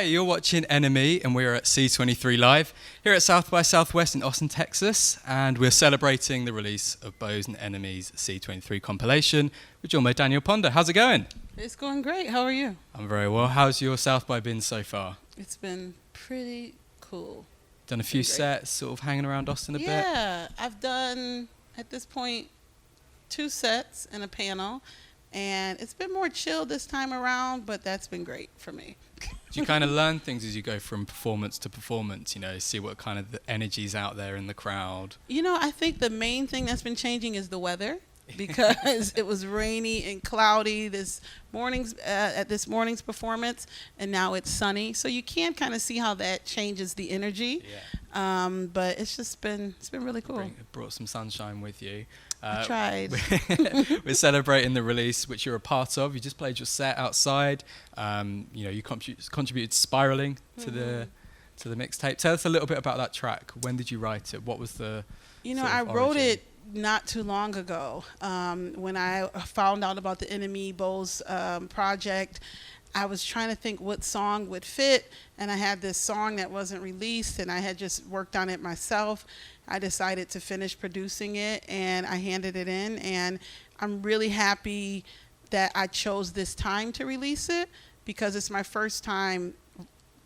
Hi, you're watching NME and we're at C23 Live here at South by Southwest in Austin, Texas, and we're celebrating the release of Bose and NME's C23 compilation with your mate Danielle Ponder. How's it going? It's going great. How are you? I'm very well. How's your South by been so far? It's been pretty cool. Done a few sets, sort of hanging around Austin a bit? Yeah, I've done, at this point, 2 sets and a panel, and it's been more chill this time around, but that's been great for me. Do you kind of learn things as you go from performance to performance, you know, see what kind of the energy's out there in the crowd? You know, I think the main thing that's been changing is the weather, because it was rainy and cloudy this morning's at this morning's performance, and now it's sunny. So you can kind of see how that changes the energy. Yeah. But it's been really cool. Brought some sunshine with you. I tried. We're celebrating the release, which you're a part of. You just played your set outside. You know, you contributed Spiraling to the mixtape. Tell us a little bit about that track. When did you write it? What was the I wrote it not too long ago. When I found out about the NME Bose project, I was trying to think what song would fit, and I had this song that wasn't released, and I had just worked on it myself. I decided to finish producing it, and I handed it in, and I'm really happy that I chose this time to release it, because it's my first time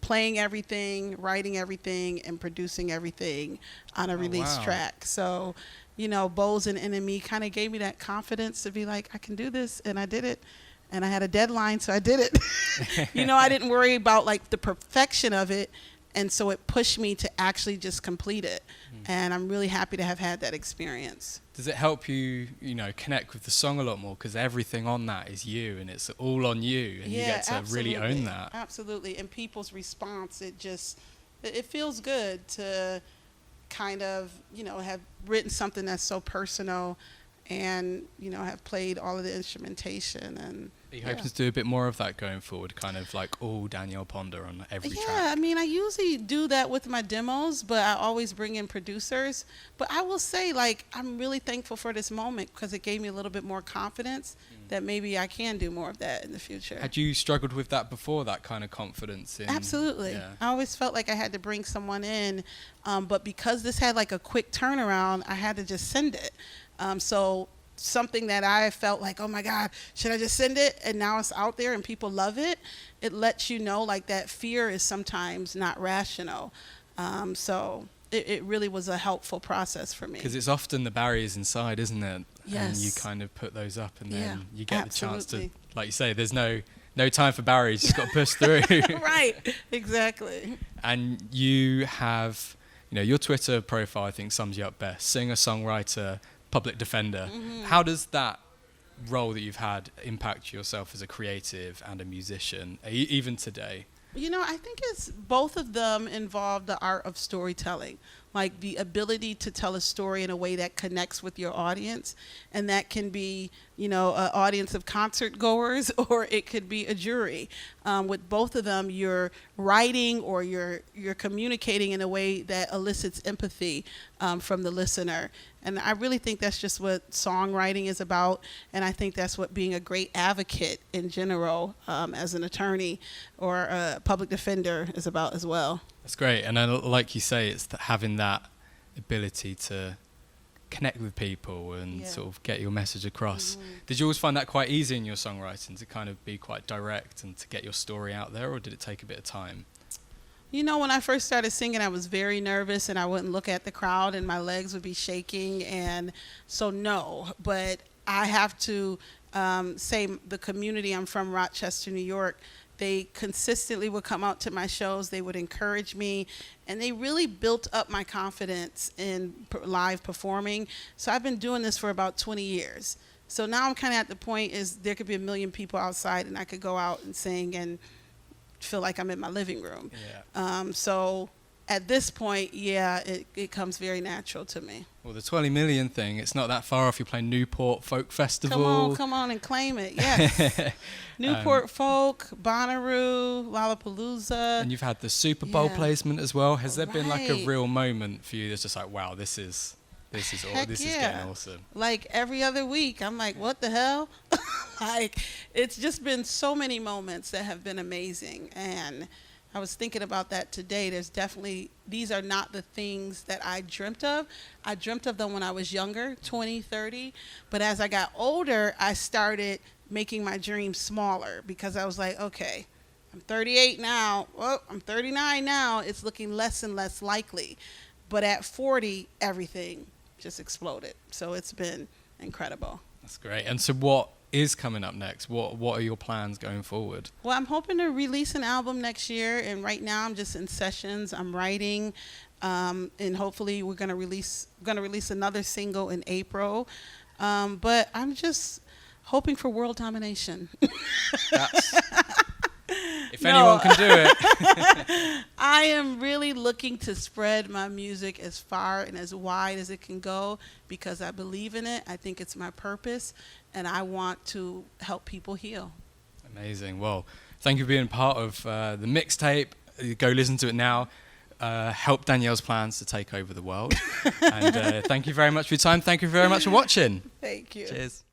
playing everything, writing everything, and producing everything on a release track. So, you know, Bose and NME kind of gave me that confidence to be like, I can do this, and I did it. And I had a deadline, so I did it. You know, I didn't worry about like the perfection of it, and so it pushed me to actually just complete it. And I'm really happy to have had that experience. Does it help you, you know, connect with the song a lot more, because everything on that is you, and it's all on you, and you get to really own that? Absolutely. And people's response, it feels good to kind of, you know, have written something that's so personal, and, you know, have played all of the instrumentation. And are you hoping to do a bit more of that going forward, kind of like all Danielle Ponder on every track? Yeah, I mean, I usually do that with my demos, but I always bring in producers. But I will say, like, I'm really thankful for this moment, because it gave me a little bit more confidence that maybe I can do more of that in the future. Had you struggled with that before, that kind of confidence? Absolutely. Yeah. I always felt like I had to bring someone in, but because this had like a quick turnaround, I had to just send it. So something that I felt like, oh my God, should I just send it? And now it's out there and people love it. It lets you know, like, that fear is sometimes not rational. So it really was a helpful process for me. Because it's often the barriers inside, isn't it? Yes. And you kind of put those up, and then you get the chance to, Absolutely. like you say, there's no time for barriers. You just got to push through. Right, exactly. And you have, you know, your Twitter profile, I think, sums you up best. Singer, songwriter, public defender. How does that role that you've had impact yourself as a creative and a musician, even today? You know, I think it's both of them involve the art of storytelling, like the ability to tell a story in a way that connects with your audience. And that can be, you know, an audience of concert goers, or it could be a jury. With both of them, you're writing or you're communicating in a way that elicits empathy from the listener. And I really think that's just what songwriting is about. And I think that's what being a great advocate in general, as an attorney or a public defender, is about as well. That's great. And like you say, it's having that ability to connect with people and sort of get your message across. Did you always find that quite easy in your songwriting, to kind of be quite direct and to get your story out there, or did it take a bit of time? You know, when I first started singing, I was very nervous, and I wouldn't look at the crowd, and my legs would be shaking. And so, no, but I have to say the community, I'm from Rochester, New York, they consistently would come out to my shows. They would encourage me, and they really built up my confidence in live performing. So I've been doing this for about 20 years. So now I'm kind of at the point is there could be 1 million people outside, and I could go out and sing and feel like I'm in my living room. Yeah. So at this point, it comes very natural to me. Well, the 20 million thing, it's not that far off. You're playing Newport Folk Festival. Come on and claim it, yes. Newport Folk, Bonnaroo, Lollapalooza. And you've had the Super Bowl placement as well. Has there been like a Right. real moment for you that's just like, wow, this is getting awesome? Like every other week, I'm like, what the hell? Like, it's just been so many moments that have been amazing. And I was thinking about that today. There's definitely, these are not the things that I dreamt of. I dreamt of them when I was younger, 20, 30. But as I got older, I started making my dreams smaller because I was like, okay, I'm 38 now. Well, I'm 39 now. It's looking less and less likely. But at 40, everything just exploded. So it's been incredible. That's great. And so what is coming up next? What are your plans going forward? Well, I'm hoping to release an album next year, and right now I'm just in sessions. I'm writing, and hopefully we're gonna release another single in April. But I'm just hoping for world domination. If anyone can do it. I am really looking to spread my music as far and as wide as it can go because I believe in it. I think it's my purpose, and I want to help people heal. Amazing. Well, thank you for being part of the mixtape. Go listen to it now. Help Danielle's plans to take over the world. And thank you very much for your time. Thank you very much for watching. Thank you. Cheers.